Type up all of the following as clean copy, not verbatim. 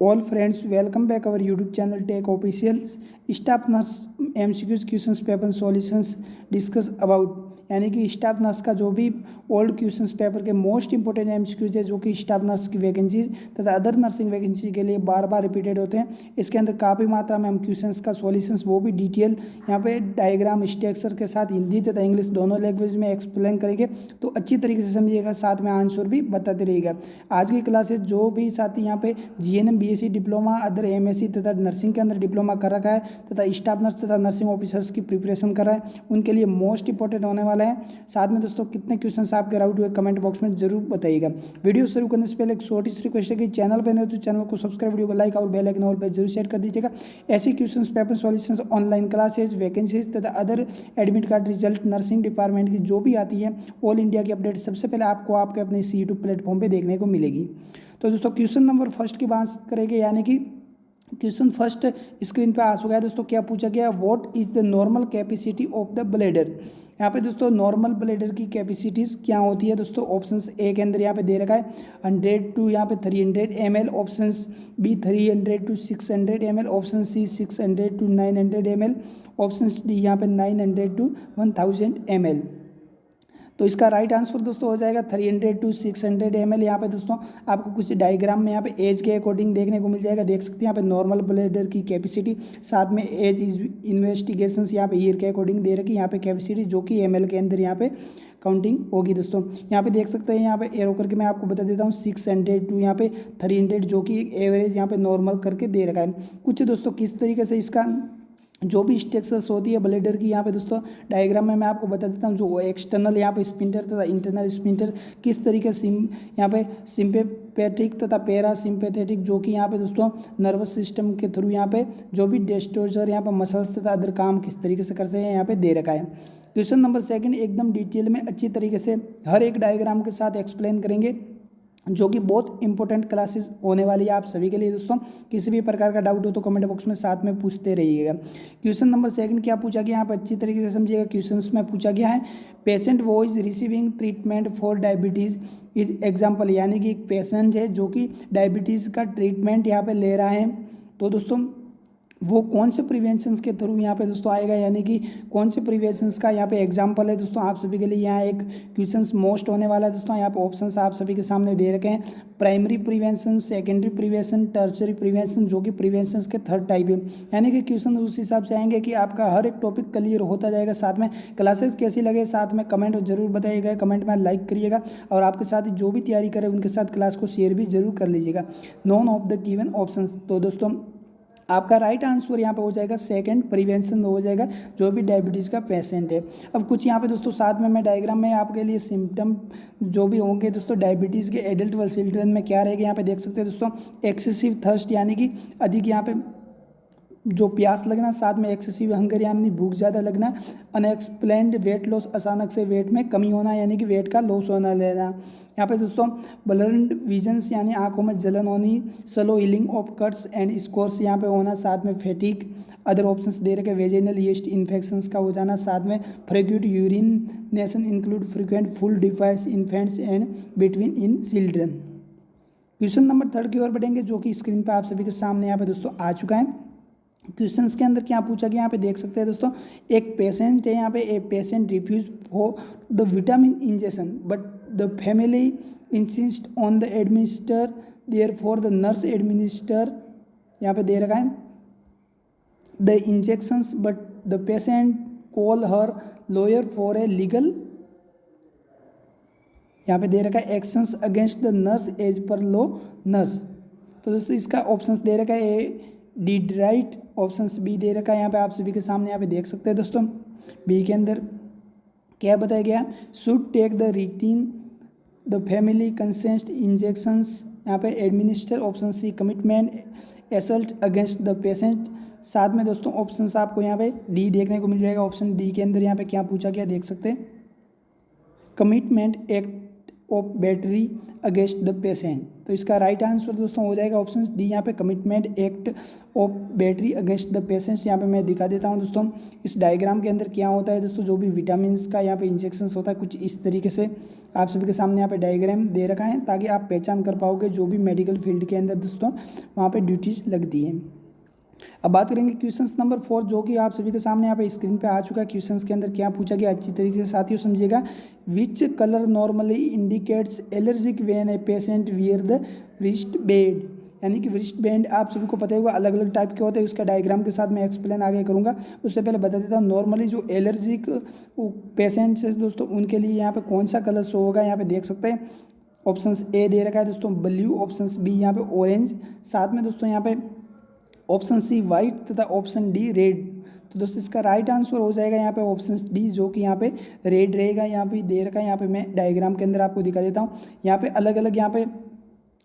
All friends welcome back our YouTube channel tech official staff nurse MCQs questions paper solutions discuss about यानी कि staff nurse का जो भी old questions paper के most important MCQs है जो कि स्टाफ नर्स की वैकेंसीज तथा अदर नर्सिंग वैकेंसी के लिए बार बार रिपीटेड होते हैं। इसके अंदर काफ़ी मात्रा में हम क्वेश्चंस का सॉल्यूशंस वो भी डिटेल यहाँ पे डायग्राम स्ट्रक्चर के साथ हिंदी तथा इंग्लिश दोनों लैंग्वेज में एक्सप्लेन करेंगे, तो अच्छी तरीके से समझिएगा, साथ में आंसर भी बताते रहिएगा। आज की क्लासेज जो भी साथी यहाँ पे GNM BSc diploma other MSc तथा नर्सिंग के अंदर डिप्लोमा कर रखा है तथा स्टाफ नर्स तथा नर्सिंग ऑफिसर्स की प्रिपरेशन कर रहा है उनके लिए मोस्ट इंपॉर्टेंट होने वाला है। साथ में दोस्तों कितने क्वेश्चन आपके राउट हुए कमेंट बॉक्स में जरूर बताइएगा। वीडियो शुरू करने से पहले एक छोटी सी रिक्वेस्ट है कि चैनल पर नहीं तो चैनल को सब्सक्राइब, वीडियो को लाइक और बेल आइकन ऑल पर जरूर सेट कर दीजिएगा। ऐसी questions paper solutions online classes vacancies तथा other admit card result nursing department की जो भी आती है ऑल इंडिया की अपडेट सबसे पहले आपको आपके अपने यूट्यूब प्लेटफॉर्म पे देखने को मिलेगी। तो दोस्तों क्वेश्चन नंबर फर्स्ट की बात करेंगे, यानी कि क्वेश्चन फर्स्ट स्क्रीन पे आ चुका है। दोस्तों क्या पूछा गया, what is the normal capacity of the bladder. यहाँ पे दोस्तों नॉर्मल ब्लेडर की कैपेसिटीज़ क्या होती है। दोस्तों ऑप्शंस ए के अंदर यहाँ पे दे रखा है 100 टू यहाँ पे 300 ml, options B 300 to 600 ml, option C 600 to 900 ml, option D यहाँ पे 900 टू 1000 ml। तो इसका राइट आंसर दोस्तों हो जाएगा 300 टू 600 ml। यहाँ पे दोस्तों आपको कुछ डायग्राम में यहाँ पे एज के अकॉर्डिंग देखने को मिल जाएगा, देख सकते हैं यहाँ पे नॉर्मल ब्लेडर की कैपेसिटी, साथ में एज इन्वेस्टिगेशंस यहाँ पे ईयर के अकॉर्डिंग दे रखी, यहाँ पे कैपेसिटी जो कि ml के अंदर यहाँ पे काउंटिंग होगी। दोस्तों यहाँ पे देख सकते हैं, यहाँ पे एरो करके मैं आपको बता देता हूँ 600 टू यहाँ पे 300 जो कि एवरेज यहाँ पे नॉर्मल करके दे रखा है। कुछ दोस्तों किस तरीके से इसका जो भी स्ट्रक्चर्स होती है ब्लेडर की यहाँ पे दोस्तों डायग्राम में मैं आपको बता देता हूँ। जो एक्सटर्नल यहाँ पे स्पिंटर तथा इंटरनल स्पिंटर किस तरीके से यहाँ पे सिंपेथेटिक तथा पैरा सिंपेथेटिक जो कि यहाँ पे दोस्तों नर्वस सिस्टम के थ्रू यहाँ पे जो भी डिस्टोर्जर यहाँ पे मसल्स तथा अदर काम किस तरीके से कर सकते हैं यहाँ पे दे रखा है। क्वेश्चन नंबर सेकंड एकदम डिटेल में अच्छी तरीके से हर एक डायग्राम के साथ एक्सप्लेन करेंगे, जो कि बहुत इंपॉर्टेंट क्लासेस होने वाली है आप सभी के लिए। दोस्तों किसी भी प्रकार का डाउट हो तो कमेंट बॉक्स में साथ में पूछते रहिएगा। क्वेश्चन नंबर सेकंड क्या पूछा गया, यहाँ पर अच्छी तरीके से समझिएगा। क्वेश्चंस में पूछा गया है पेशेंट वो is receiving treatment for diabetes is example, यानी कि एक पेशेंट है जो कि डायबिटीज़ का ट्रीटमेंट यहाँ पर ले रहा है, तो दोस्तों वो कौन से प्रिवेंशंस के थ्रू यहाँ पे दोस्तों आएगा, यानी कि कौन से प्रिवेंशंस का यहाँ पे एग्जांपल है। दोस्तों आप सभी के लिए यहाँ एक क्वेश्चंस मोस्ट होने वाला है। दोस्तों यहाँ पे ऑप्शंस आप सभी के सामने दे रखे हैं, primary prevention, secondary prevention, tertiary prevention, जो कि प्रिवेंशंस के थर्ड टाइप है। यानी कि क्वेश्चन उस हिसाब से आएंगे कि आपका हर एक टॉपिक क्लियर होता जाएगा। साथ में क्लासेस कैसी लगे साथ में कमेंट जरूर बताइएगा, कमेंट में लाइक करिएगा और आपके साथ जो भी तैयारी करें उनके साथ क्लास को शेयर भी जरूर कर लीजिएगा। None of the given option, तो दोस्तों आपका राइट आंसर यहाँ पे हो जाएगा सेकंड, प्रिवेंशन हो जाएगा जो भी डायबिटीज़ का पेशेंट है। अब कुछ यहाँ पे दोस्तों साथ में मैं डायग्राम में आपके लिए सिम्टम जो भी होंगे दोस्तों डायबिटीज़ के एडल्ट व चिल्ड्रन में क्या रहेगा यहाँ पे देख सकते हैं दोस्तों। एक्सेसिव थर्स्ट यानी कि अधिक यहाँ पे जो प्यास लगना, साथ में एक्सेसिव हंगर यानी भूख ज़्यादा लगना, अनएक्सप्लेन्ड वेट लॉस अचानक से वेट में कमी होना यानी कि वेट का लॉस होना लेना। यहाँ पे दोस्तों ब्लर्ड विजन्स यानी आंखों में जलन होनी, slow healing of cuts and scores यहाँ पे होना, साथ में फैटिक, अदर ऑप्शंस दे रखे वेजिनल यीस्ट इन्फेक्शंस का हो जाना, साथ में frequent urination include frequent full defiers infants and between in children. Question number third की ओर बढ़ेंगे जो कि स्क्रीन पर आप सभी के सामने यहाँ पे दोस्तों आ चुका है। क्वेश्चंस के अंदर क्या पूछा गया यहाँ पे देख सकते हैं दोस्तों। एक पेशेंट है यहाँ पे, a patient refuse for the vitamin injection but the family insist on the administer, there for the nurse administer यहाँ पे दे रखा है the injections but the patient call her lawyer for a legal, यहाँ पे दे रखा है actions against the nurse as per law nurse. तो दोस्तों इसका ऑप्शंस दे रखा है A D right, options B दे रखा है यहाँ पे आप सभी के सामने यहाँ पे देख सकते हैं दोस्तों। बी के अंदर क्या बताया गया, should take the routine the family consent injections यहाँ पे administer, option C commitment assault against the patient. साथ में दोस्तों ऑप्शंस आपको यहाँ पे डी देखने को मिल जाएगा। ऑप्शन डी के अंदर यहाँ पे क्या पूछा गया देख सकते हैं, commitment act of battery against the patient. तो इसका राइट आंसर दोस्तों हो जाएगा ऑप्शन डी यहाँ पे commitment act of battery against the patients. यहाँ पे मैं दिखा देता हूँ दोस्तों इस डायग्राम के अंदर क्या होता है दोस्तों। जो भी विटामिन का यहाँ पे इंजेक्शंस होता है कुछ इस तरीके से आप सभी के सामने यहाँ पे डायग्राम दे रखा है ताकि आप पहचान कर पाओगे जो भी मेडिकल फील्ड के अंदर दोस्तों वहाँ पे ड्यूटीज लगती हैं। अब बात करेंगे क्वेश्चंस नंबर 4 जो कि आप सभी के सामने यहाँ पे स्क्रीन पे आ चुका है। क्वेश्चंस के अंदर क्या पूछा गया अच्छी तरीके से साथियों समझिएगा। Which colour normally indicates allergic when a patient wear the wrist band. यानी कि रिस्ट बैंड आप सभी को पता होगा अलग अलग टाइप के होते हैं। उसका डायग्राम के साथ मैं एक्सप्लेन आगे करूँगा। उससे पहले बता देता हूँ नॉर्मली जो एलर्जिक पेशेंट्स है दोस्तों उनके लिए यहाँ पे कौन सा कलर शो होगा। यहाँ पे देख सकते हैं ऑप्शन ए दे रखा है दोस्तों ब्लू, ऑप्शन बी यहाँ पे ऑरेंज, साथ में दोस्तों यहाँ पे ऑप्शन सी वाइट तथा ऑप्शन डी रेड। तो दोस्तों इसका राइट आंसर हो जाएगा यहाँ पे ऑप्शन डी जो कि यहाँ पे रेड रहेगा। यहाँ पे दे रखा है, यहाँ पे मैं डायग्राम के अंदर आपको दिखा देता हूँ। यहाँ पे अलग अलग यहाँ पे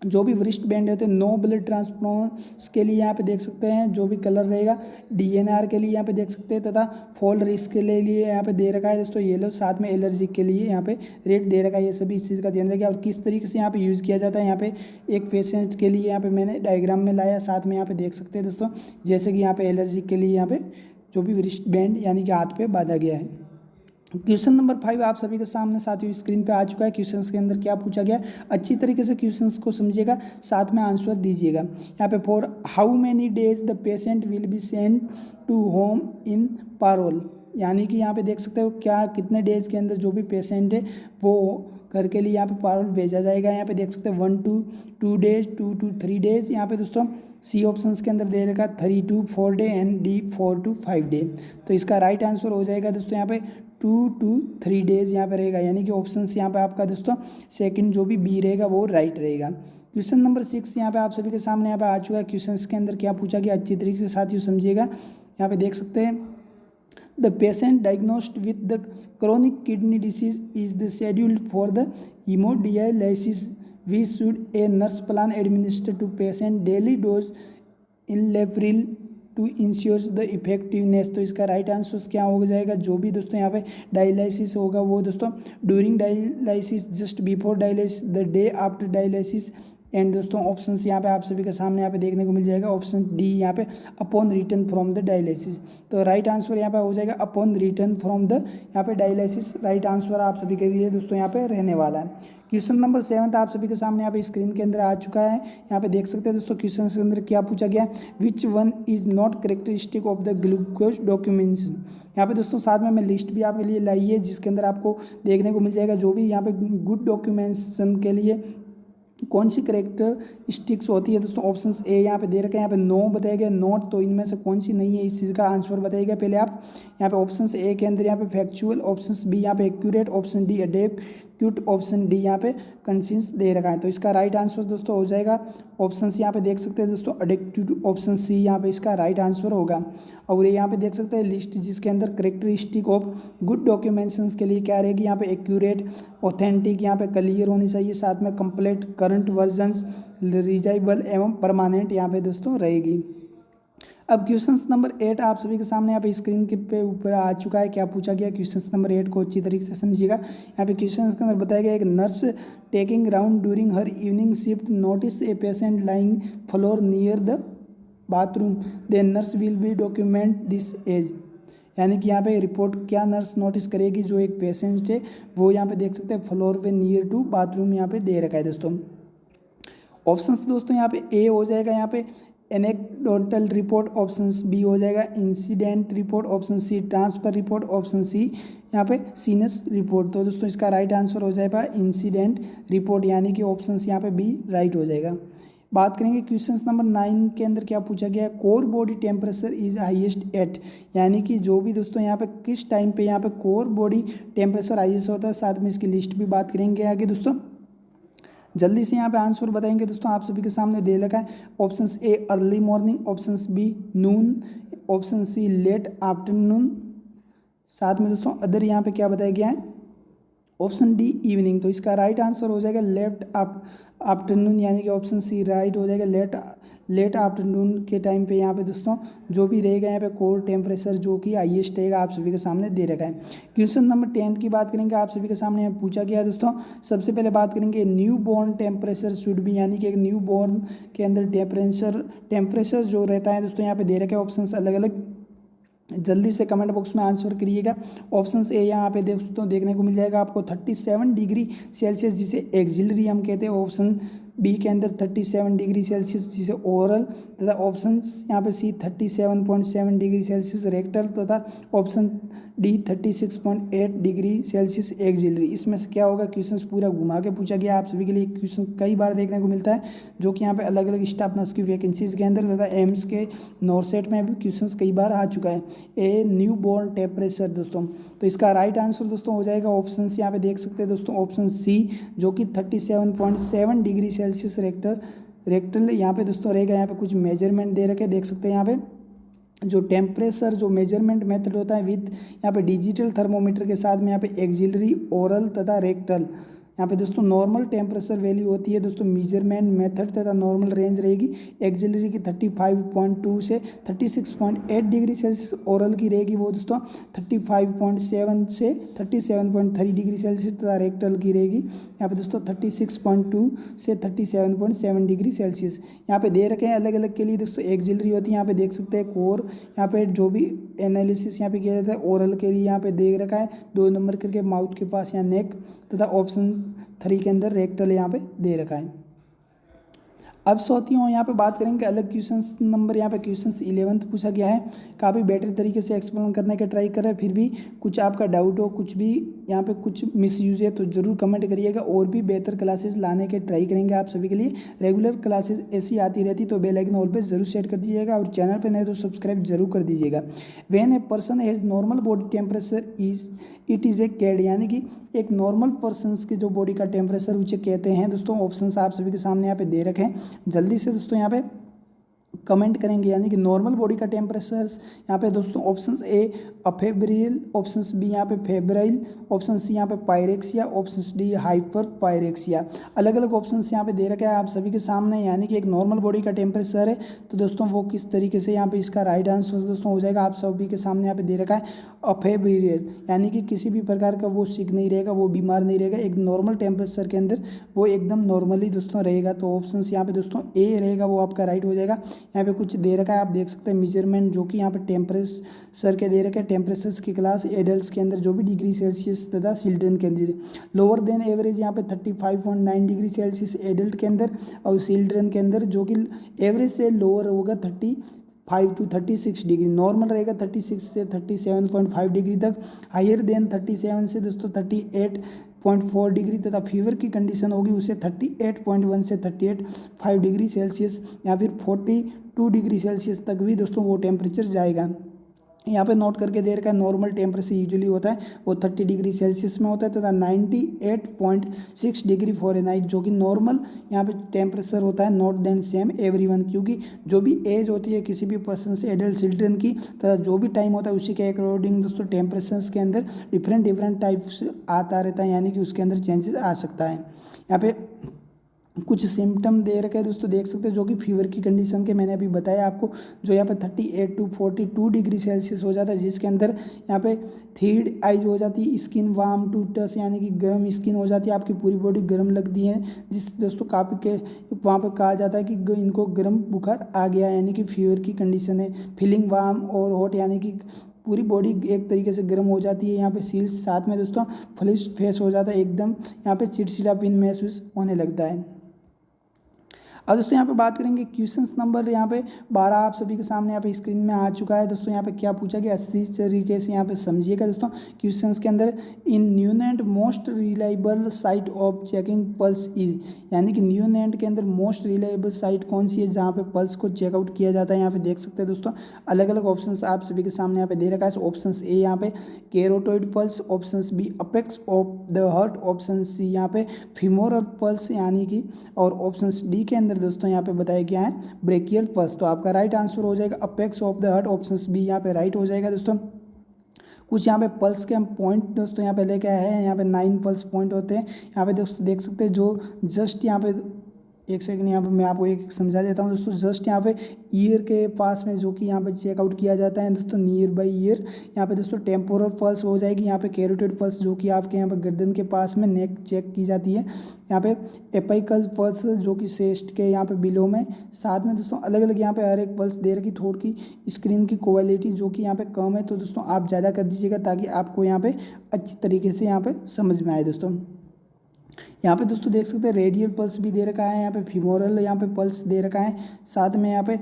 जो भी वरिष्ठ बैंड होते हैं नो ब्लड ट्रांसप्लांट्स के लिए यहाँ पे देख सकते हैं जो भी कलर रहेगा, डीएनआर के लिए यहाँ पे देख सकते हैं तथा फॉल रिस्क के लिए यहाँ पे दे रखा है दोस्तों येलो, साथ में एलर्जी के लिए यहाँ पे रेड दे रखा है। ये सभी इस चीज़ का ध्यान रखिए। और किस तरीके से यहाँ पे यूज़ किया जाता है यहाँ पे एक पेशेंट के लिए यहाँ पे मैंने डायग्राम में लाया, साथ में यहाँ पे देख सकते हैं दोस्तों जैसे कि यहाँ पे एलर्जी के लिए यहाँ पे जो भी वरिष्ठ बैंड यानी कि हाथ पे बांधा गया है। क्वेश्चन नंबर 5 आप सभी के सामने साथियों स्क्रीन पे आ चुका है। क्वेश्चंस के अंदर क्या पूछा गया अच्छी तरीके से क्वेश्चंस को समझिएगा, साथ में आंसर दीजिएगा। यहाँ पे for how many days the patient will be sent to home in parole. यानी कि यहाँ पे देख सकते हो क्या कितने डेज के अंदर जो भी पेशेंट है वो घर के लिए यहाँ पे पैरोल भेजा जाएगा। यहाँ पे देख सकते हैं 1 to 2 days, 2 to 3 days। यहाँ पे दोस्तों सी ऑप्शंस के अंदर दे रखा 3 to 4 day and D 4 to 5 day। तो इसका राइट आंसर हो जाएगा दोस्तों यहाँ पे 2 to 3 days यहाँ पे रहेगा। यानी कि ऑप्शन यहाँ पे आपका दोस्तों सेकंड जो भी बी रहेगा वो राइट रहेगा। क्वेश्चन नंबर 6 यहाँ पे आप सभी के सामने यहाँ पे आ चुका है। क्वेश्चन के अंदर क्या पूछा गया अच्छी तरीके से साथियों समझिएगा। यहाँ पे देख सकते हैं The patient diagnosed with the chronic kidney disease is the scheduled for the hemodialysis. We should a nurse plan administer to patient daily dose in Levril to insures the effectiveness. तो इसका राइट आंसर क्या हो जाएगा जो भी दोस्तों यहाँ पे डायलिसिस होगा वो दोस्तों during dialysis, just before dialysis, the day after dialysis and दोस्तों ऑप्शन यहाँ पे आप सभी के सामने यहाँ पे देखने को मिल जाएगा ऑप्शन डी यहाँ पे upon return from the dialysis. तो राइट आंसर यहाँ पे हो जाएगा अपॉन रिटर्न फ्रॉम द यहाँ पे डायलिसिस। राइट आंसर आप सभी के लिए दोस्तों यहाँ पे रहने वाला है। क्वेश्चन नंबर 7 आप सभी के सामने यहाँ पे स्क्रीन के अंदर आ चुका है। यहाँ पे देख सकते हैं दोस्तों क्वेश्चन के अंदर क्या पूछा गया which one is not characteristic of the glucose documents. यहाँ पे दोस्तों साथ में मैं लिस्ट भी आपके लिए लाई है जिसके अंदर आपको देखने को मिल जाएगा जो भी यहाँ पे गुड डॉक्यूमेंटेशन के लिए कौन सी करेक्टरिस्टिक्स होती है दोस्तों। ऑप्शन ए यहाँ पे दे रखे हैं, यहाँ पे नो बताया गया नोट, तो इनमें से कौन सी नहीं है इस चीज़ का आंसर बताइएगा पहले आप। यहाँ पे ऑप्शन ए के अंदर यहाँ पे फैक्चुअल, ऑप्शन बी यहाँ पे accurate, option D adequate, option D यहाँ पे कंसियंस दे रखा है। तो इसका राइट आंसर दोस्तों हो जाएगा ऑप्शन सी। यहाँ पे देख सकते हैं दोस्तों एडेक्यूट, ऑप्शन सी यहाँ पे इसका राइट आंसर होगा। और ये यहाँ पे देख सकते हैं लिस्ट जिसके अंदर करेक्टरिस्टिक ऑफ गुड डॉक्यूमेंटेशन के लिए क्या रहेगी यहाँ पे एक्यूरेट, ऑथेंटिक, यहाँ पे क्लियर होनी चाहिए, साथ में कंप्लीट, करंट वर्जन्स, रिजाइबल एवं परमानेंट यहाँ पे दोस्तों रहेगी। अब क्वेश्चन नंबर 8 आप सभी के सामने यहाँ पे स्क्रीन के पे ऊपर आ चुका है। क्या पूछा गया क्वेश्चन नंबर 8 को अच्छी तरीके से समझिएगा। यहाँ पे क्वेश्चन के अंदर बताया गया एक नर्स टेकिंग राउंड ड्यूरिंग हर evening shift notice a patient lying floor near the bathroom, then nurse will be document this as. यानी कि यहाँ पे रिपोर्ट क्या नर्स नोटिस करेगी जो एक पेशेंट है वो यहाँ पे देख सकते हैं फ्लोर पे नियर टू बाथरूम यहाँ पे दे रखा है दोस्तों। ऑप्शंस दोस्तों यहाँ पे ए हो जाएगा यहाँ पे एनेक्डोटल रिपोर्ट, ऑप्शन बी हो जाएगा incident report, option C transfer report, option C यहाँ पे सीनस रिपोर्ट। तो दोस्तों इसका राइट आंसर हो जाएगा इंसिडेंट रिपोर्ट, यानी कि ऑप्शन यहाँ पे बी राइट हो जाएगा। बात करेंगे क्वेश्चन नंबर 9 के अंदर क्या पूछा गया core body temperature is highest eight. यानी कि जो भी दोस्तों यहाँ पे किस टाइम पे यहाँ पे कोर बॉडी टेम्परेचर हाईएस्ट होता है, साथ में इसकी लिस्ट भी बात करेंगे आगे दोस्तों। जल्दी से यहाँ पे आंसर बताएंगे दोस्तों आप सभी के सामने दे रखा है option A early morning, option B noon, option C late afternoon, साथ में दोस्तों अदर यहाँ पे क्या बताया गया है ऑप्शन डी इवनिंग। तो इसका राइट आंसर हो जाएगा लेफ्ट आफ्टरनून यानी कि ऑप्शन सी राइट हो जाएगा। लेट आफ्टरनून के टाइम पे यहाँ पे दोस्तों जो भी रहेगा यहाँ पे कोर टेम्परेचर जो कि हाईएस्ट रहेगा आप सभी के सामने दे रखा है। क्वेश्चन नंबर 10 की बात करेंगे, आप सभी के सामने यहाँ पूछा गया है दोस्तों। सबसे पहले बात करेंगे new born temperature should be, यानी कि एक न्यू बॉर्न के अंदर टेम्परेचर जो रहता है दोस्तों यहाँ पे दे रखे ऑप्शन अलग अलग। जल्दी से कमेंट बॉक्स में आंसर करिएगा। ऑप्शन ए यहाँ पे दोस्तों देखने को मिल जाएगा आपको 37 डिग्री सेल्सियस जिसे एक्सिलरी हम कहते हैं। ऑप्शन बी के अंदर 37 डिग्री सेल्सियस जिसे ओरल, तथा ऑप्शन यहाँ पे सी 37.7 डिग्री सेल्सियस रेक्टल, तथा option D 36.8 degree Celsius axillary. इसमें से क्या होगा, क्वेश्चंस पूरा घुमा के पूछा गया आप सभी के लिए। क्वेश्चन कई बार देखने को मिलता है जो कि यहाँ पे अलग अलग स्टाफ नर्स की वैकेंसीज के अंदर तथा एम्स के नॉरसेट में भी क्वेश्चंस कई बार आ चुका है। ए न्यू बॉर्न टेम्परेचर दोस्तों, तो इसका राइट आंसर दोस्तों हो जाएगा ऑप्शन यहाँ पे देख सकते हैं दोस्तों, ऑप्शन सी जो कि 37.7 डिग्री सेल्सियस रेक्टल यहाँ पे दोस्तों रहेगा। यहाँ पे कुछ मेजरमेंट दे रखे देख सकते हैं यहाँ पे जो टेम्परेचर जो मेजरमेंट मेथड होता है विद यहाँ पे डिजिटल थर्मोमीटर के साथ में यहाँ पे एक्सिलरी, ओरल तथा रेक्टल। यहाँ पे दोस्तों नॉर्मल टेम्परेचर वैल्यू होती है दोस्तों मेजरमेंट मेथड तथा नॉर्मल रेंज रहेगी एक्सिलरी की 35.2 से 36.8 डिग्री सेल्सियस, ओरल की रहेगी वो दोस्तों 35.7 से 37.3 डिग्री सेल्सियस, तथा रेक्टल की रहेगी यहाँ पे दोस्तों 36.2 से 37.7 डिग्री सेल्सियस। यहाँ पे दे रखे हैं अलग अलग के लिए दोस्तों। एक्सिलरी होती है यहाँ पे देख सकते हैं कोर, यहाँ पे जो भी एनालिसिस यहाँ पे किया जाता है ओरल के लिए यहाँ पे दे रखा है 2 नंबर करके माउथ के पास यहाँ नेक, तथा ऑप्शन 3 के अंदर रेक्टल यहाँ पे दे रखा है। अब साथियों यहाँ पे बात करेंगे अलग क्वेश्चंस नंबर, यहाँ पे क्वेश्चंस 11 पूछा गया है। काफ़ी बेटर तरीके से एक्सप्लेन करने का ट्राई कर रहे हैं, फिर भी कुछ आपका डाउट हो, कुछ भी यहाँ पे कुछ मिसयूज है तो ज़रूर कमेंट करिएगा। और भी बेहतर क्लासेस लाने के ट्राई करेंगे आप सभी के लिए। रेगुलर क्लासेस ऐसी आती रहती तो बेल आइकन ऑल पे जरूर सेट कर दीजिएगा, और चैनल पर नए तो सब्सक्राइब जरूर कर दीजिएगा। When a person has normal body temperature it is a cad, यानी कि एक नॉर्मल पर्सन की जो बॉडी का टेम्परेचर उसे कहते हैं दोस्तों। ऑप्शन आप सभी के सामने यहाँ पे दे रखे हैं, जल्दी से दोस्तों यहाँ पे कमेंट करेंगे। यानी कि नॉर्मल बॉडी का टेम्परेचर यहाँ पे दोस्तों ऑप्शन ए अफेब्रिल, ऑप्शन बी यहाँ पे फेब्राइल, ऑप्शन सी यहाँ पे pyrexia, option D hyper pyrexia. अलग अलग ऑप्शन यहाँ पे दे रखा है आप सभी के सामने। यानी कि एक नॉर्मल बॉडी का टेम्परेचर है तो दोस्तों वो किस तरीके से यहाँ पे इसका राइट आंसर दोस्तों हो जाएगा आप सभी के सामने यहाँ पे दे रखा है अफेब्रिल, यानी कि किसी भी प्रकार का वो सिक नहीं रहेगा, वो बीमार नहीं रहेगा, एक नॉर्मल टेम्परेचर के अंदर वो एकदम नॉर्मली दोस्तों रहेगा। तो ऑप्शन यहाँ पे दोस्तों ए रहेगा, वो आपका राइट हो जाएगा। यहाँ पे कुछ दे रखा है आप देख सकते हैं मेजरमेंट जो कि यहाँ पे टेम्परेचर के दे रखे हैं। टेम्परेचर की क्लास एडल्ट के अंदर जो भी डिग्री सेल्सियस तथा चिल्ड्रन के अंदर लोअर देन एवरेज यहाँ पे 35.9 डिग्री सेल्सियस एडल्ट के अंदर, और चिल्ड्रन के अंदर जो कि एवरेज से लोअर होगा 35 to 36 डिग्री। नॉर्मल रहेगा 36 से 37.5 डिग्री तक, हायर देन 37 से दोस्तों 38.4 डिग्री, तथा फीवर की कंडीशन होगी उसे 38.1 से 38.5 डिग्री सेल्सियस या फिर 42 डिग्री सेल्सियस तक भी दोस्तों वो टेम्परेचर जाएगा। यहाँ पे नोट करके दे रखा है नॉर्मल टेम्परेचर यूजुअली होता है वो 30 डिग्री सेल्सियस में होता है, तथा 98.6 डिग्री फ़ारेनहाइट जो कि नॉर्मल यहाँ पे टेम्परेचर होता है। नॉट देन सेम एवरीवन, क्योंकि जो भी एज होती है किसी भी पर्सन से एडल्ट चिल्ड्रन की, तथा जो भी टाइम होता है उसी के अकॉर्डिंग दोस्तों टेम्परेचर्स के अंदर डिफरेंट टाइप्स आता रहता है, यानी कि उसके अंदर चेंजेस आ सकता है। यहाँ पे कुछ सिम्टम दे रखे हैं दोस्तों देख सकते हैं, जो कि फीवर की कंडीशन के मैंने अभी बताया आपको, जो यहाँ पे 38 to 42 डिग्री सेल्सियस हो जाता है, जिसके अंदर यहाँ पे थीड आइज हो जाती है, स्किन वार्म टू टच यानी कि गर्म स्किन हो जाती है, आपकी पूरी बॉडी गर्म लगती है, जिस दोस्तों काफ़ी के वहाँ पे कहा जाता है कि इनको गर्म बुखार आ गया है, यानी कि फीवर की कंडीशन है। फीलिंग वार्म और हॉट, यानी कि पूरी बॉडी एक तरीके से गर्म हो जाती है। यहाँ पे सील्स साथ में दोस्तों फ्लिश फेस हो जाता है, एकदम यहाँ पे चिड़चिड़ापन महसूस होने लगता है। अब दोस्तों यहाँ पे बात करेंगे क्वेश्चंस नंबर यहाँ पे 12 आप सभी के सामने यहाँ पे स्क्रीन में आ चुका है दोस्तों। यहाँ पे क्या पूछा गया इस तरीके से यहाँ पे समझिएगा दोस्तों। क्वेश्चंस के अंदर in new and most reliable site of checking pulse is, यानी कि न्यू एंड के अंदर मोस्ट रिलायबल साइट कौन सी है जहाँ पे पल्स को चेकआउट किया जाता है। यहाँ पे देख सकते हैं दोस्तों अलग अलग ऑप्शन आप सभी के सामने यहाँ पे दे रखा है। ऑप्शन ए यहाँ पे carotid pulse, option B apex of the heart, option C यहाँ पे फीमोरल पल्स यानी कि, और ऑप्शन डी के अंदर दोस्तों यहाँ पे बताया गया है ब्रेकियल पल्स। तो आपका राइट आंसर हो जाएगा apex of the heart, option B यहाँ पे राइट हो जाएगा दोस्तों। कुछ यहाँ पे पल्स के हम पॉइंट दोस्तों यहाँ पे लेके आए हैं। यहाँ पे 9 पल्स पॉइंट होते हैं। यहाँ पे दोस्तों देख सकते हैं जो जस्ट यहाँ पे एक सेकंड यहाँ पे मैं आपको एक समझा देता हूँ दोस्तों। जस्ट यहाँ पे ईयर के पास में जो कि यहाँ पे चेकआउट किया जाता है दोस्तों, नियर बाई ईयर। यहाँ पे दोस्तों टेम्पोरल पल्स हो जाएगी, यहाँ पे कैरोटिड पल्स जो कि आपके यहाँ पे गर्दन के पास में नेक चेक की जाती है। यहाँ पे एपिकल पल्स जो कि चेस्ट के यहाँ पे बिलो में। साथ में दोस्तों अलग अलग यहाँ पे हर एक पल्स दे रखी। थोड़ी की स्क्रीन की क्वालिटी जो कि यहाँ पे कम है, तो दोस्तों आप ज़्यादा कर दीजिएगा ताकि आपको यहाँ पे अच्छी तरीके से यहाँ पे समझ में आए दोस्तों। यहाँ पे दोस्तों देख सकते हैं रेडियल पल्स भी दे रखा है, यहाँ पे फीमोरल यहाँ पे पल्स दे रखा है, साथ में यहाँ पे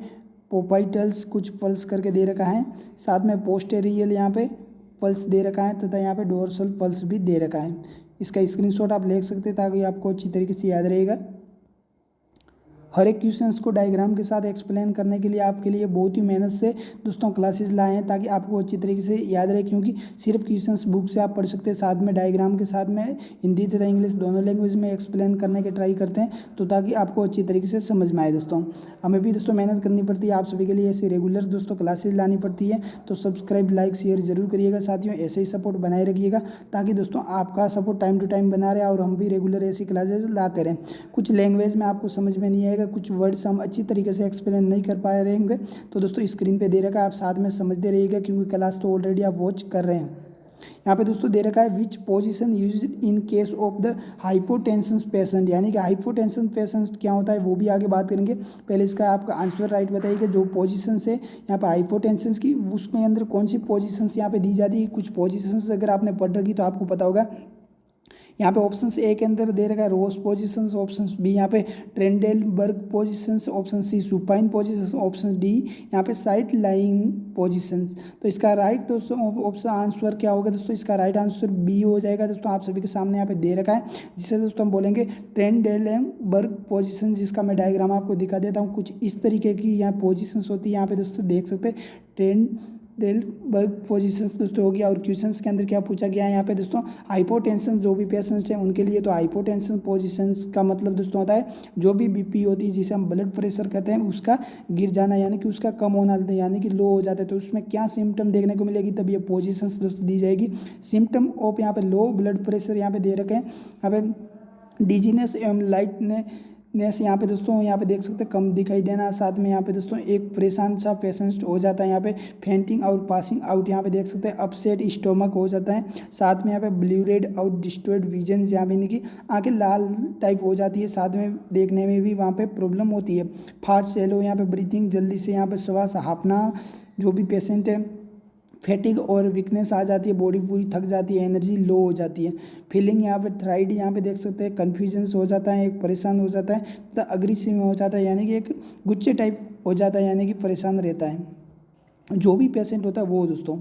पोपाइटल्स कुछ पल्स करके दे रखा है, साथ में पोस्टेरियल यहाँ पे पल्स दे रखा है तथा यहाँ पे डोर्सल पल्स भी दे रखा है। इसका स्क्रीनशॉट आप ले सकते हैं ताकि आपको अच्छी तरीके से याद रहेगा। हर एक क्वेश्चंस को डायग्राम के साथ एक्सप्लेन करने के लिए आपके लिए बहुत ही मेहनत से दोस्तों क्लासेस लाए हैं ताकि आपको अच्छी तरीके से याद रहे, क्योंकि सिर्फ क्वेश्चंस बुक से आप पढ़ सकते हैं, साथ में डायग्राम के साथ में हिंदी तथा इंग्लिश दोनों लैंग्वेज में एक्सप्लेन करने के ट्राई करते हैं, तो ताकि आपको अच्छी तरीके से समझ में आए दोस्तों। हमें भी दोस्तों मेहनत करनी पड़ती है आप सभी के लिए, ऐसी रेगुलर दोस्तों क्लासेज लानी पड़ती है। तो सब्सक्राइब लाइक शेयर जरूर करिएगा साथियों, ऐसे ही सपोर्ट बनाए रखिएगा ताकि दोस्तों आपका सपोर्ट टाइम टू टाइम बना रहे और हम भी रेगुलर ऐसी क्लासेज लाते रहें। कुछ लैंग्वेज में आपको समझ में नहीं आएगा, कुछ वर्ड्स हम अच्छी तरीके से एक्सप्लेन नहीं कर पा रहेंगे, तो दोस्तों स्क्रीन पे दे रखा है, आप साथ में समझते रहिएगा क्योंकि क्लास तो ऑलरेडी आप वॉच कर रहे हैं। यहाँ पे दोस्तों दे रखा है which position use in case of the hypotension patient, यानी कि हाइपोटेंशन पेशेंट क्या होता है वो भी आगे बात करेंगे। पहले इसका आपका आंसर राइट बताइएगा। जो पोजीशन है यहाँ पे हाइपोटेंशन की, उसमें अंदर कौन सी पोजीशन यहाँ पे दी जाती है। कुछ पोजीशन अगर आपने पढ़ रखी तो आपको पता होगा। यहाँ पे ऑप्शन ए के अंदर दे रखा है रोज पोजीशंस, ऑप्शन बी यहाँ पे Trendelenburg positions, option C supine positions, option D यहाँ पे साइड लाइंग पोजीशंस। तो इसका राइट दोस्तों ऑप्शन आंसर क्या होगा दोस्तों, इसका राइट आंसर बी हो जाएगा दोस्तों। आप सभी के सामने यहाँ पे दे रखा है, जिसे दोस्तों हम बोलेंगे ट्रेंडेलबर्ग पोजीशन, जिसका मैं डायग्राम आपको दिखा देता हूँ। कुछ इस तरीके की यहाँ पोजीशंस होती है, यहाँ पे दोस्तों देख सकते हैं ट्रेंडेलबर्ग पोजीशंस दोस्तों होगी। और क्वेश्चंस के अंदर क्या पूछा गया है यहाँ पे दोस्तों, हाइपोटेंशन जो भी पेशेंट्स हैं उनके लिए, तो हाइपोटेंशन पोजीशंस का मतलब दोस्तों होता है जो भी बीपी होती है, जिसे हम ब्लड प्रेशर कहते हैं, उसका गिर जाना यानी कि उसका कम होना यानी कि लो हो जाता है। तो उसमें क्या सिम्टम देखने को मिलेगी, तब ये पोजीशंस दोस्तों दी जाएगी। सिम्टम ऑफ यहाँ पे लो ब्लड प्रेशर यहाँ पे दे रखे हैं, यहाँ पे डिजीनेस एवं लाइटनेस यहाँ पे दोस्तों यहाँ पे देख सकते हैं कम दिखाई देना। साथ में यहाँ पे दोस्तों एक परेशान सा पेशेंट हो जाता है, यहाँ पे फेंटिंग और पासिंग आउट यहाँ पे देख सकते हैं, अपसेट स्टोमक हो जाता है। साथ में यहाँ पे ब्लू रेड और डिस्टॉर्टेड विजन, यहाँ पे कि आंखें लाल टाइप हो जाती है, साथ में देखने में भी वहाँ पे प्रॉब्लम होती है। फास्ट सेलो यहाँ पे ब्रीथिंग जल्दी से यहाँ पे श्वास हाँफना जो भी पेशेंट है, फैटिग और वीकनेस आ जाती है, बॉडी पूरी थक जाती है, एनर्जी लो हो जाती है। फीलिंग यहाँ पे थ्राइड यहाँ पे देख सकते हैं, कन्फ्यूजन्स हो जाता है, एक परेशान हो जाता है, तो अग्रेसिव हो जाता है यानी कि एक गुस्से टाइप हो जाता है, यानी कि परेशान रहता है जो भी पेशेंट होता है वो दोस्तों।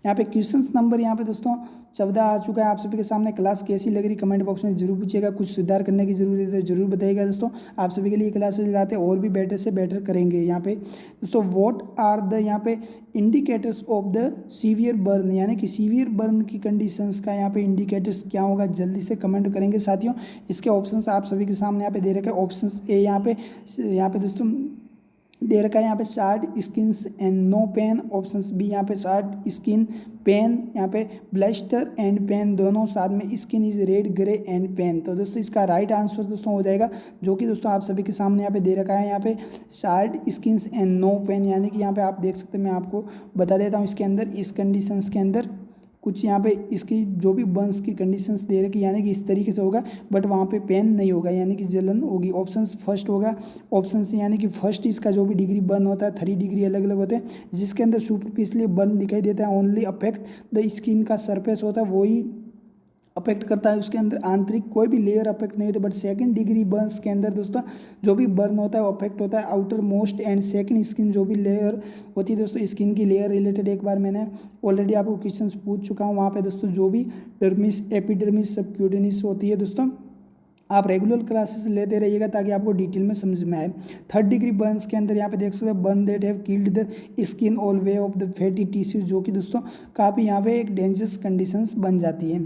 यहाँ पे क्वेश्चंस नंबर यहाँ पे दोस्तों 14 आ चुका है आप सभी के सामने। क्लास कैसी लग रही कमेंट बॉक्स में जरूर पूछिएगा, कुछ सुधार करने की जरूरत है तो जरूर बताइएगा दोस्तों। आप सभी के लिए क्लासेज लाते हैं और भी बेटर से बेटर करेंगे। यहाँ पे दोस्तों व्हाट आर द यहाँ पे indicators of the severe burn, यानी कि सीवियर बर्न की कंडीशंस का यहाँ पे इंडिकेटर्स क्या होगा, जल्दी से कमेंट करेंगे साथियों। इसके ऑप्शंस आप सभी के सामने यहाँ पे दे रखे हैं। ऑप्शन ए यहाँ पे दोस्तों दे रखा है यहाँ पे short skins and no pain, option B यहाँ पे शार्ट स्किन पेन, यहाँ पे ब्लस्टर एंड पेन दोनों, साथ में skin is red grey and pain. तो दोस्तों इसका राइट आंसर दोस्तों हो जाएगा जो कि दोस्तों आप सभी के सामने यहाँ पे दे रखा है, यहाँ पे short skins and no pain, यानी कि यहाँ पे आप देख सकते हैं। मैं आपको बता देता हूँ इसके अंदर, इस कंडीशंस के अंदर कुछ यहाँ पे इसकी जो भी बर्न्स की कंडीशंस दे रखी यानी कि इस तरीके से होगा, बट वहाँ पे पेन नहीं होगा यानी कि जलन होगी। ऑप्शन फर्स्ट होगा, ऑप्शन सी यानी कि फर्स्ट इसका जो भी डिग्री बर्न होता है 3 डिग्री अलग अलग होते हैं, जिसके अंदर सुपरफिशियली बर्न दिखाई देता है, ओनली अफेक्ट द स्किन का सरफेस होता है वही अफेक्ट करता है, उसके अंदर आंतरिक कोई भी लेयर अफेक्ट नहीं होती। बट सेकंड डिग्री बर्न्स के अंदर दोस्तों जो भी बर्न होता है वो अफेक्ट होता है outer most and second skin जो भी लेयर होती है दोस्तों, स्किन की लेयर रिलेटेड एक बार मैंने ऑलरेडी आपको क्वेश्चंस पूछ चुका हूँ। वहाँ पे दोस्तों जो भी डर्मिस एपिडर्मिस सबक्यूटेनिस होती है दोस्तों, आप रेगुलर क्लासेस लेते रहिएगा ताकि आपको डिटेल में समझ में आए। 3rd डिग्री बर्न्स के अंदर यहाँ पे देख सकते हैं burn that have killed the skin all way of the fatty tissues, जो कि दोस्तों काफ़ी यहाँ पे एक डेंजरस कंडीशंस बन जाती है।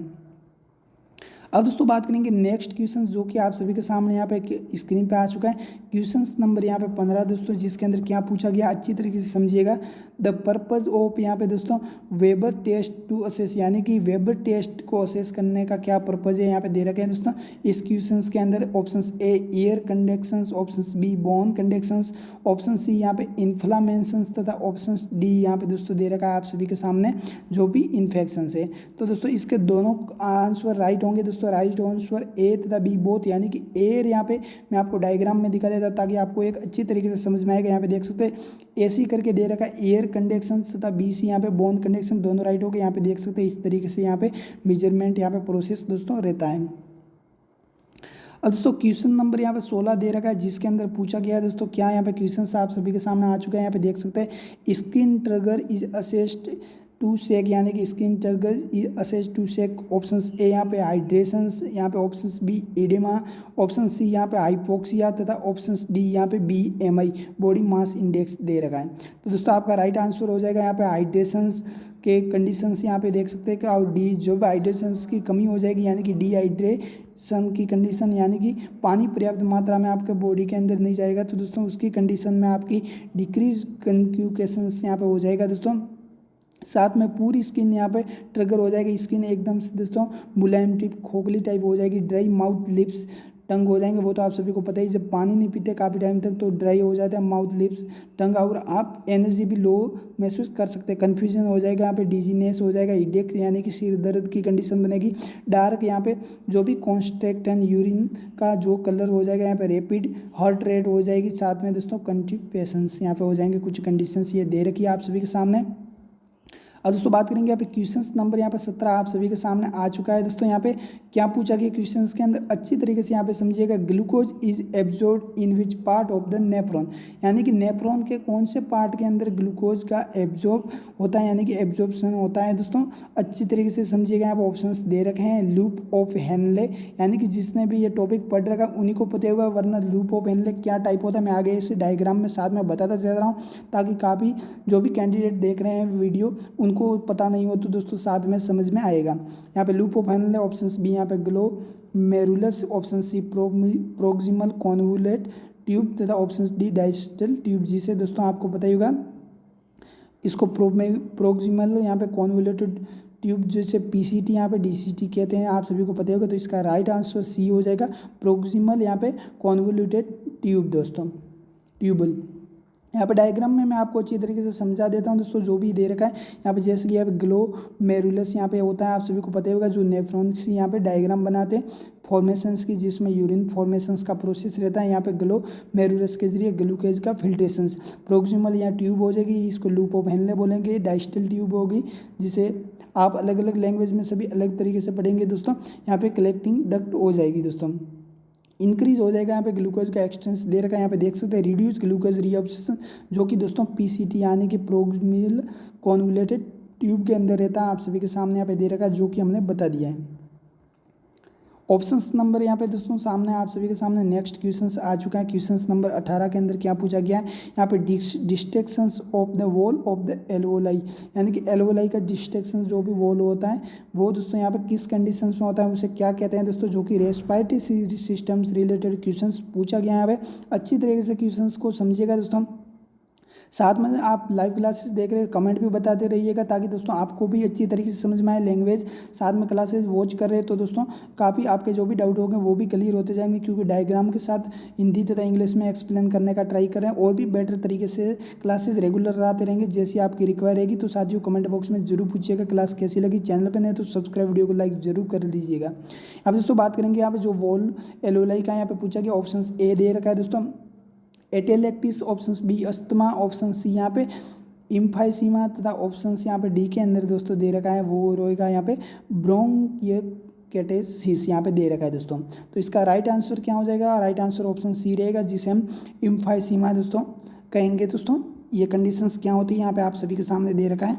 अब दोस्तों बात करेंगे नेक्स्ट क्वेश्चन जो कि आप सभी के सामने यहाँ पे स्क्रीन पे आ चुका है। क्वेश्चन नंबर यहाँ पे 15 दोस्तों, जिसके अंदर क्या पूछा गया अच्छी तरीके से समझिएगा द पर्पज़ ऑफ यहाँ पे दोस्तों वेबर टेस्ट टू असेस, यानी कि वेबर टेस्ट को असेस करने का क्या पर्पज़ है यहाँ पे दे रखे हैं दोस्तों इस क्वेश्चंस के अंदर। Option A air conductions, option B bone conductions, option C यहाँ पे इन्फ्लामेशंस तथा ऑप्शन डी यहाँ पे दोस्तों दे रखा है आप सभी के सामने जो भी इन्फेक्शंस है। तो दोस्तों इसके दोनों आंसर राइट होंगे दोस्तों। राइट आंसर ए तथा बी बोथ, यानी कि एयर यहाँ पे मैं आपको डायग्राम में दिखा देता ताकि आपको एक अच्छी तरीके से समझ में आएगा। यहाँ पे देख सकते हैं एसी करके दे रखा है एयर कंडक्शन तथा बी सी यहाँ पे बोन कंडक्शन, दोनों राइट हो गए। यहाँ पे देख सकते हैं इस तरीके से यहाँ पे मेजरमेंट यहाँ पे प्रोसेस दोस्तों रहता है। अब दोस्तों क्वेश्चन नंबर यहाँ पे 16 दे रखा है जिसके अंदर पूछा गया है दोस्तों क्या यहाँ पे क्वेश्चन आप सभी के सामने आ चुका है। यहाँ पे देख सकते हैं skin turgor is assessed to sec, यानी कि skin turgor is assessed to sec. Option A यहाँ पे हाइड्रेशंस, यहाँ पे option B oedema, option C यहाँ पे हाइपोक्सिया तथा ऑप्शन डी यहाँ पे BMI बॉडी मास इंडेक्स दे रखा है। तो दोस्तों आपका राइट आंसर हो जाएगा यहाँ पे हाइड्रेशंस के कंडीशंस यहाँ पे देख सकते हैं कि और डी जो भी हाइड्रेशंस की कमी हो जाएगी यानी कि डिहाइड्रेशन की कंडीशन, यानी कि पानी पर्याप्त मात्रा में आपके बॉडी के अंदर नहीं जाएगा तो दोस्तों उसकी कंडीशन में आपकी डिक्रीज कंक्यूकेशंस यहाँ पे हो जाएगा दोस्तों। साथ में पूरी स्किन यहाँ पे ट्रिगर हो जाएगी, स्किन एकदम से दोस्तों मुलायम टाइप खोखली टाइप हो जाएगी, ड्राई माउथ लिप्स टंग हो जाएंगे। वो तो आप सभी को पता ही, जब पानी नहीं पीते काफ़ी टाइम तक तो ड्राई हो जाता है माउथ लिप्स टंग, और आप एनर्जी भी लो महसूस कर सकते हैं। कन्फ्यूजन हो जाएगा यहाँ पे, डिजीनेस हो जाएगा, हेडेक यानी कि सिर दर्द की कंडीशन बनेगी। डार्क यहाँ पे जो भी कॉन्स्ट्रेक्ट एंड यूरिन का जो कलर हो जाएगा यहाँ पे, रैपिड हार्ट रेट हो जाएगी। साथ में दोस्तों कंस्टिपेशंस यहाँ पे हो जाएंगे। कुछ कंडीशंस ये दे रखी है आप सभी के सामने। अब दोस्तों बात करेंगे यहाँ पे क्वेश्चंस नंबर यहाँ पे 17 आप सभी के सामने आ चुका है दोस्तों। यहाँ पे क्या पूछा गया क्वेश्चंस के अंदर अच्छी तरीके से यहाँ पे समझिएगा। Glucose is absorb in which part of the nephron, यानी कि नेफ्रॉन के कौन से पार्ट के अंदर ग्लूकोज का एब्जॉर्ब होता है, यानी कि एब्जॉर्प्शन होता है दोस्तों। अच्छी तरीके से समझिएगा। यहाँ पे ऑप्शन दे रखे हैं लूप ऑफ हेनले, यानी कि जिसने भी ये टॉपिक पढ़ रखा उन्हीं को पता होगा, वरना लूप ऑफ हेनले क्या टाइप होता है मैं आगे इस डायग्राम में साथ में बताता जा रहा हूँ ताकि काफ़ी जो भी कैंडिडेट देख रहे हैं वीडियो उनको पता नहीं हो तो दोस्तों साथ में समझ में आएगा। यहाँ पे loop of Henle, option B यहाँ पे glomerulus, option C proximal convolute tube तथा ऑप्शन डी डाइस्टल ट्यूब, जिसे दोस्तों आपको पता ही होगा इसको प्रोक्सिमल यहाँ पे कॉन्वोल्यूटेड ट्यूब जैसे PCT यहाँ पे DCT कहते हैं, आप सभी को पता होगा। तो इसका राइट आंसर सी हो जाएगा, प्रोक्सिमल यहाँ पे कॉन्वोल्यूटेड ट्यूब दोस्तों, ट्यूबल। यहाँ पे डायग्राम में मैं आपको अच्छी तरीके से समझा देता हूँ दोस्तों जो भी दे रखा है। यहाँ पे जैसे कि यहाँ पे ग्लोमेरुलस यहाँ पे होता है, आप सभी को पता ही होगा, जो नेफ्रॉन की यहाँ पे डायग्राम बनाते हैं फॉर्मेशंस की, जिसमें यूरिन फॉर्मेशंस का प्रोसेस रहता है। यहाँ पे ग्लोमेरुलस के जरिए ग्लूकोज का फिल्ट्रेशंस। प्रोक्सिमल यहाँ ट्यूब हो जाएगी, इसको लूप ऑफ हेनले बोलेंगे। डाइस्टल ट्यूब होगी जिसे आप अलग अलग लैंग्वेज में सभी अलग तरीके से पढ़ेंगे दोस्तों। यहाँ पे कलेक्टिंग डक्ट हो जाएगी दोस्तों। इंक्रीज हो जाएगा यहाँ पे ग्लूकोज का एक्सटेंस दे रखा है। यहाँ पे देख सकते हैं रिड्यूस ग्लूकोज रीअब्जॉर्प्शन, जो कि दोस्तों PCT यानी कि प्रोक्सिमल कॉन्वोल्यूटेड ट्यूब के अंदर रहता है। आप सभी के सामने यहाँ पे दे रखा है जो कि हमने बता दिया है। ऑप्शंस नंबर यहाँ पे दोस्तों सामने आप सभी के सामने नेक्स्ट क्वेश्चंस आ चुका है। क्वेश्चंस नंबर 18 के अंदर क्या पूछा गया है, यहाँ पे destructions of the wall of the alveoli, यानी कि एल्वोलाई का डिस्ट्रक्शन जो भी वॉल होता है वो दोस्तों यहाँ पे किस कंडीशंस में होता है, उसे क्या कहते हैं दोस्तों, जो कि रेस्पिरेटरी सिस्टम्स रिलेटेड क्वेश्चंस पूछा गया है। यहाँ पे अच्छी तरीके से क्वेश्चंस को समझिएगा दोस्तों। साथ में आप लाइव क्लासेस देख रहे हैं, कमेंट भी बताते रहिएगा ताकि दोस्तों आपको भी अच्छी तरीके से समझ में आए लैंग्वेज। साथ में क्लासेस वॉच कर रहे हैं तो दोस्तों काफ़ी आपके जो भी डाउट होंगे वो भी क्लियर होते जाएंगे, क्योंकि डायग्राम के साथ हिंदी तथा इंग्लिश में एक्सप्लेन करने का ट्राई करें और भी बेटर तरीके से क्लासेस रेगुलर आते रहेंगे जैसी आपकी रिक्वायर रहेगी। तो साथियों कमेंट बॉक्स में जरूर पूछिएगा क्लास कैसी लगी। चैनल पर नहीं तो सब्सक्राइब, वीडियो को लाइक जरूर कर दीजिएगा। अब दोस्तों बात करेंगे यहाँ पे जो वॉल एल्वोलाई का यहाँ पे पूछा गया, ऑप्शन ए दे रखा है दोस्तों atelectasis, option B asthma, option C यहाँ पे इम्फाइसीमा तथा ऑप्शन यहाँ पे डी के अंदर दोस्तों दे रखा है वो रहेगा यहाँ पे ब्रोंकियोकेटेसिस यहाँ पे दे रखा है दोस्तों। तो इसका राइट आंसर क्या हो जाएगा, राइट आंसर ऑप्शन सी रहेगा जिसे हम इम्फाइसीमा दोस्तों कहेंगे। दोस्तों ये कंडीशंस क्या होती है यहाँ पे आप सभी के सामने दे रखा है,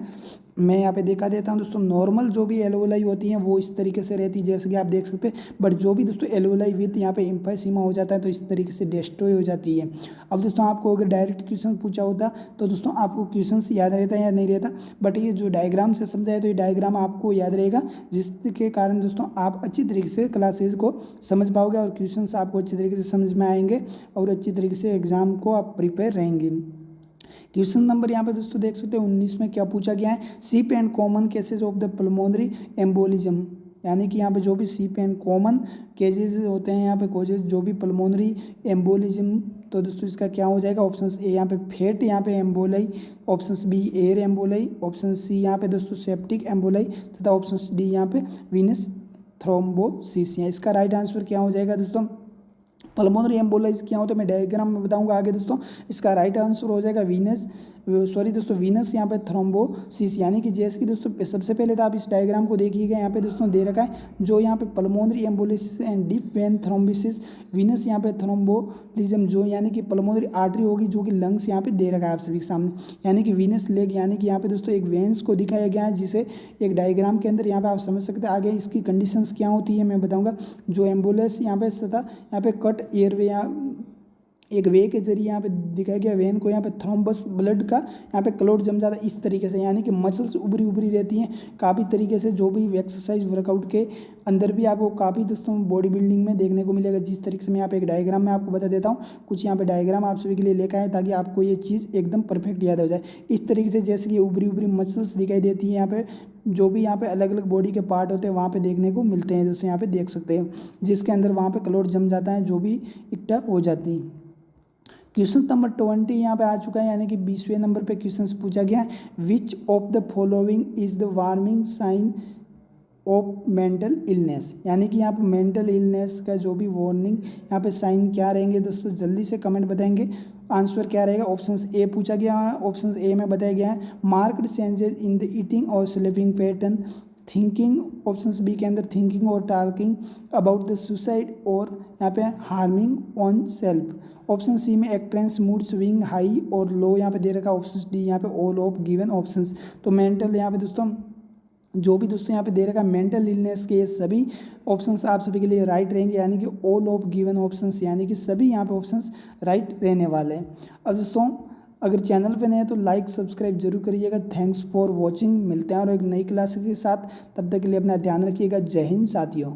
मैं यहाँ पे दिखा देता हूँ दोस्तों। नॉर्मल जो भी एल्वोलाई होती हैं वो इस तरीके से रहती है जैसे कि आप देख सकते हैं, बट जो भी दोस्तों एल्वोलाई विथ यहाँ पे इम्फाइसीमा हो जाता है तो इस तरीके से डिस्ट्रॉय हो जाती है। अब दोस्तों आपको अगर डायरेक्ट क्वेश्चन पूछा होता तो दोस्तों आपको क्वेश्चन याद रहता है या नहीं रहता, बट ये जो डायग्राम से समझा है तो ये डायग्राम आपको याद रहेगा, जिसके कारण दोस्तों आप अच्छी तरीके से क्लासेज को समझ पाओगे और क्वेश्चन आपको अच्छी तरीके से समझ में आएंगे और अच्छी तरीके से एग्जाम को आप प्रिपेयर रहेंगे। क्वेश्चन नंबर यहाँ पे दोस्तों देख सकते हैं 19 में क्या पूछा गया है, सीप and common cases of the pulmonary embolism, यानी कि यहाँ पे जो भी सीप एंड कॉमन केसेस होते हैं यहाँ पे कोजेस जो भी पल्मोनरी एम्बोलिज्म, तो दोस्तों इसका क्या हो जाएगा, ऑप्शन ए यहाँ पे फेट यहाँ पे emboli, option B air emboli, option C यहाँ पे दोस्तों सेप्टिक एम्बोलाई तथा ऑप्शन डी यहाँ पे वीनस थ्रोम्बोसिस। इसका राइट आंसर क्या हो जाएगा दोस्तों, पल्मोनरी एम्बोलाइज क्या होता है मैं डायग्राम में बताऊंगा आगे दोस्तों। इसका राइट आंसर हो जाएगा वीनस यहाँ पे थ्रोम्बोसिस, यानी कि जैसे कि दोस्तों सबसे पहले तो आप इस डायग्राम को देखिएगा, यहाँ पे दोस्तों दे रखा है जो यहाँ पे pulmonary embolism and deep vein thrombosis, venous यहाँ पे थ्रोम्बोलिज्म जो यानी कि पल्मोनरी आर्टरी होगी जो कि लंग्स यहाँ पे दे रखा है आप सभी के सामने, यानी कि वीनस लेग, यानी कि यहाँ पे दोस्तों एक वेंस को दिखाया गया है जिसे एक डायग्राम के अंदर यहाँ पे आप समझ सकते हैं। आगे इसकी कंडीशंस क्या होती है मैं बताऊँगा। जो एम्बुलेंस यहाँ पे सता यहाँ पे कट एयरवे एक वे के जरिए यहाँ पे दिखाया गया, वेन को यहाँ पे थ्रोम्बस ब्लड का यहाँ पे क्लॉट जम जाता है इस तरीके से, यानी कि मसल्स उभरी उभरी रहती हैं काफ़ी तरीके से। जो भी एक्सरसाइज वर्कआउट के अंदर भी आपको काफ़ी दोस्तों बॉडी बिल्डिंग में देखने को मिलेगा, जिस तरीके से मैं यहाँ पे एक डायग्राम में आपको बता देता हूँ। कुछ यहाँ पे डायग्राम आप सभी के लिए लेकर आए ताकि आपको ये चीज़ एकदम परफेक्ट याद हो जाए। इस तरीके से जैसे कि उभरी उभरी मसल्स दिखाई देती है यहाँ पे, जो भी यहाँ पे अलग अलग बॉडी के पार्ट होते हैं वहाँ पे देखने को मिलते हैं दोस्तों, यहाँ पे देख सकते हैं, जिसके अंदर वहाँ पे क्लॉट जम जाता है जो भी इकट्ठा हो जाती है। क्वेश्चन नंबर 20 यहाँ पे आ चुका है, यानी कि 20वें नंबर पे क्वेश्चन पूछा गया है, which of the following is the warming sign of mental illness, यानी कि यहाँ पे मेंटल इलनेस का जो भी वार्निंग यहाँ पे साइन क्या रहेंगे दोस्तों, जल्दी से कमेंट बताएंगे आंसर क्या रहेगा। ऑप्शन ए पूछा गया है, ऑप्शन ए में बताया गया है marked changes in the eating और sleeping pattern, thinking, option B के अंदर थिंकिंग और टॉकिंग अबाउट द सुसाइड और यहाँ पे harming on self, option C में एक्ट्रेंस मूड स्विंग हाई और लो यहाँ पे दे रखा, ऑप्शन डी यहाँ पे ऑल ऑफ गिवन ऑप्शंस। तो मेंटल यहाँ पे दोस्तों जो भी दोस्तों यहाँ पे दे रखा मेंटल इलनेस के ये सभी ऑप्शंस आप सभी के लिए राइट रहेंगे, यानी कि ऑल ऑफ गिवन ऑप्शंस, यानी कि सभी यहाँ पे ऑप्शंस राइट रहने वाले हैं। अब दोस्तों अगर चैनल पे नए हैं तो लाइक सब्सक्राइब जरूर करिएगा। थैंक्स फॉर वॉचिंग, मिलते हैं और एक नई क्लास के साथ, तब तक के लिए अपना ध्यान रखिएगा। जय हिंद साथियों।